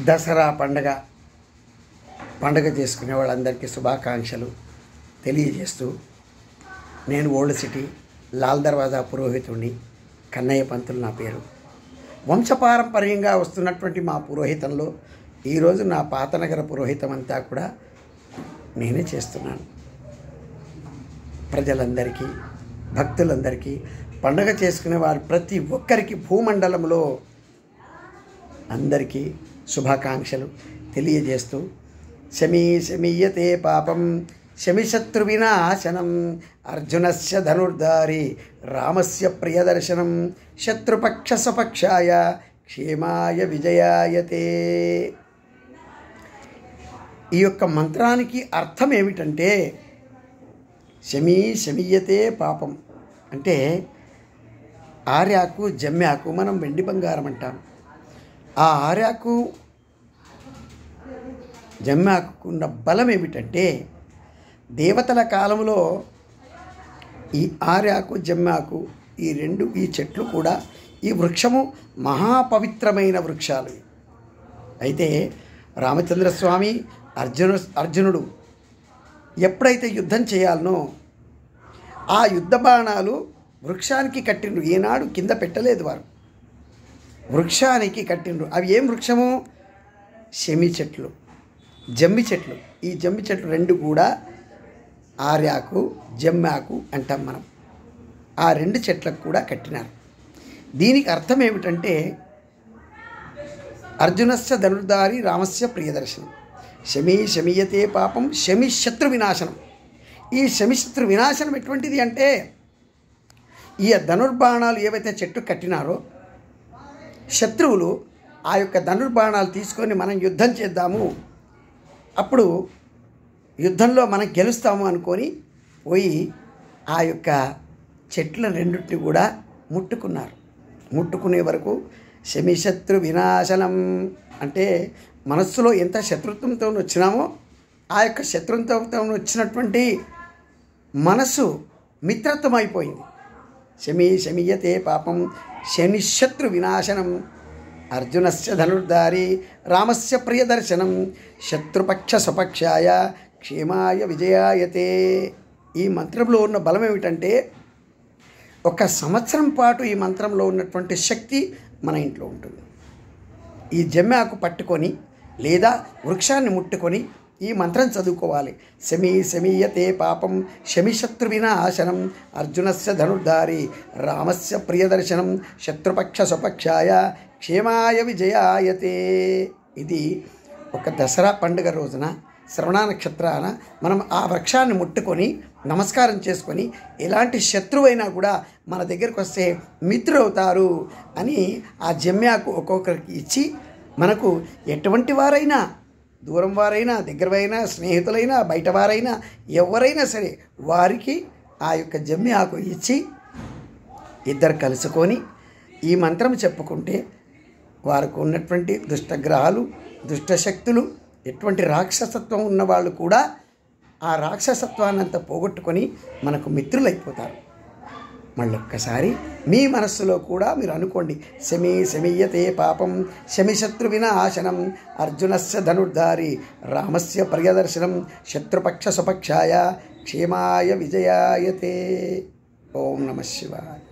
దసరా పండగ చేసుకునే వాళ్ళందరికీ శుభాకాంక్షలు తెలియజేస్తూ నేను ఓల్డ్ సిటీ లాల్ దర్వాజా పురోహితుడిని కన్నయ్య పంతులు నా పేరు. వంశపారంపర్యంగా వస్తున్నటువంటి మా పురోహితంలో ఈరోజు నా పాతనగర పురోహితం అంతా కూడా నేనే చేస్తున్నాను. ప్రజలందరికీ భక్తులందరికీ పండగ చేసుకునే వారు ప్రతి ఒక్కరికి భూమండలంలో అందరికీ శుభాకాంక్షలు తెలియజేస్తూ శమీయతే పాపం శమిశత్రు వినాశనం అర్జునస్య ధనుర్ధారి రామస్య ప్రియదర్శనం శత్రుపక్ష సపక్షాయ క్షేమాయ విజయాయతే. ఈ యొక్క మంత్రానికి అర్థం ఏమిటంటే శమీయతే పాపం అంటే ఆర్యాకు జమ్యాకు మనం వెండి బంగారం అంటాం. ఆ ఆర్యాకు జమ్యాకు ఉన్న బలం ఏమిటంటే దేవతల కాలంలో ఈ ఆర్యాకు జమ్యాకు ఈ చెట్లు కూడా ఈ వృక్షము మహాపవిత్రమైన వృక్షాలు. అయితే రామచంద్రస్వామి అర్జునుడు ఎప్పుడైతే యుద్ధం చేయాలనో ఆ యుద్ధ బాణాలు వృక్షానికి కట్టిండ్రు. ఏనాడు కింద పెట్టలేదు వారు, వృక్షానికి కట్టిండ్రు. అవి ఏం వృక్షము? శమి చెట్లు, జమ్మి చెట్లు. ఈ జమ్మి చెట్లు రెండు కూడా ఆర్యాకు జమ్మాకు అంటాం మనం. ఆ రెండు చెట్లకు కూడా కట్టినారు. దీనికి అర్థం ఏమిటంటే అర్జునస్య ధనుర్ధారి రామస్య ప్రియదర్శనం శమీయతే పాపం శమిశత్రు వినాశనం. ఈ శమిశత్రు వినాశనం ఎటువంటిది అంటే ఈ ధనుర్బాణాలు ఏవైతే చెట్టు కట్టినారో శత్రువులు ఆ యొక్క ధనుర్బాణాలు తీసుకొని మనం యుద్ధం చేద్దాము, అప్పుడు యుద్ధంలో మనం గెలుస్తాము అనుకొని పోయి ఆ యొక్క చెట్ల రెండింటిని కూడా ముట్టుకున్నారు. ముట్టుకునే వరకు శమిశత్రు వినాశనం అంటే మనస్సులో ఎంత శత్రుత్వంతో వచ్చినామో ఆ యొక్క శత్రుత్వంతో వచ్చినటువంటి మనస్సు మిత్రత్వం అయిపోయింది. శమీయతే పాపం శనిశత్రు వినాశనం అర్జునస్య ధనుర్ధారి రామస్య ప్రియదర్శనం శత్రుపక్ష స్వపక్షాయ క్షేమాయ విజయాయతే. ఈ మంత్రంలో ఉన్న బలం ఏమిటంటే 1 సంవత్సరం పాటు ఈ మంత్రంలో ఉన్నటువంటి శక్తి మన ఇంట్లో ఉంటుంది. ఈ జమ్మాకు పట్టుకొని లేదా వృక్షాన్ని ముట్టుకొని ఈ మంత్రం చదువుకోవాలి. శమీయతే పాపం శమిశత్రు వినాశనం అర్జునస్య ధనుర్ధారి రామస్య ప్రియదర్శనం శత్రుపక్ష స్వపక్షాయ క్షేమాయ విజయాయతే. ఇది ఒక దసరా పండుగ రోజున శ్రవణ నక్షత్రాన మనం ఆ వృక్షాన్ని ముట్టుకొని నమస్కారం చేసుకొని ఎలాంటి శత్రువైనా కూడా మన దగ్గరికి వస్తే మిత్రులవుతారు అని ఆ జమ్యాకు ఒక్కొక్కరికి ఇచ్చి మనకు ఎటువంటి వారైనా దూరం వారైనా దగ్గరవైనా స్నేహితులైనా బయట వారైనా ఎవరైనా సరే వారికి ఆ యొక్క జమ్మి ఆకు ఇచ్చి ఇద్దరు కలుసుకొని ఈ మంత్రం చెప్పుకుంటే వారికి ఉన్నటువంటి దుష్టగ్రహాలు దుష్టశక్తులు ఎటువంటి రాక్షసత్వం ఉన్నవాళ్ళు కూడా ఆ రాక్షసత్వాన్ని అంతా పోగొట్టుకొని మనకు మిత్రులైపోతారు. మళ్ళొక్కసారి మీ మనస్సులో కూడా మీరు అనుకోండి శమీయతే పాపం శమిశత్రు వినాశనం అర్జునస్య ధనుర్ధారి రామస్య ప్రియదర్శనం శత్రుపక్ష స్వపక్షాయ క్షేమాయ విజయాయతే. ఓం నమః శివాయ.